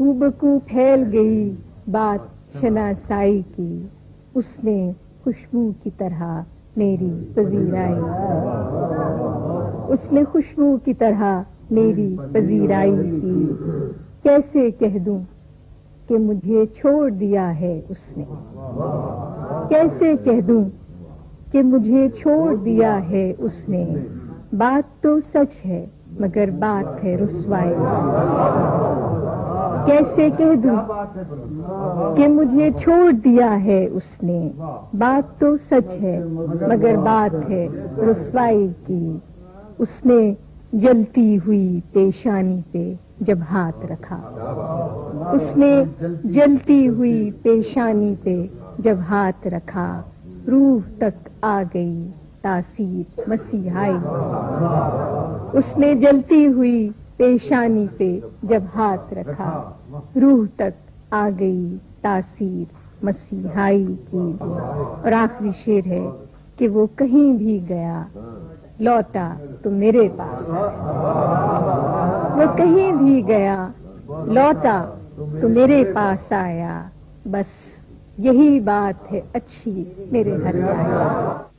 کو بکو پھیل گئی بات شناسائی کی، اس نے خوشبو کی طرح میری پذیرائی، اس نے خوشبو کی طرح میری پذیرائی کی۔ کیسے کہہ دوں کہ مجھے چھوڑ دیا ہے اس نے، کیسے کہہ دوں کہ مجھے چھوڑ دیا ہے اس نے، بات تو سچ ہے مگر بات ہے رسوائی۔ کیسے کہہ دوں کہ مجھے چھوڑ دیا ہے اس نے، بات تو سچ ہے مگر بات ہے رسوائی کی۔ اس نے جلتی ہوئی پیشانی پہ جب ہاتھ رکھا، اس نے جلتی ہوئی پیشانی پہ جب ہاتھ رکھا، روح تک آ گئی تاثیر مسیحائی۔ اس نے جلتی ہوئی پیشانی پہ جب ہاتھ رکھا، روح تک آ گئی تاثیر مسیحائی کی۔ اور آخری شعر ہے کہ وہ کہیں بھی گیا لوٹا تو میرے پاس آیا، وہ کہیں بھی گیا لوٹا تو میرے پاس آیا، بس یہی بات ہے اچھی میرے ہر جائے۔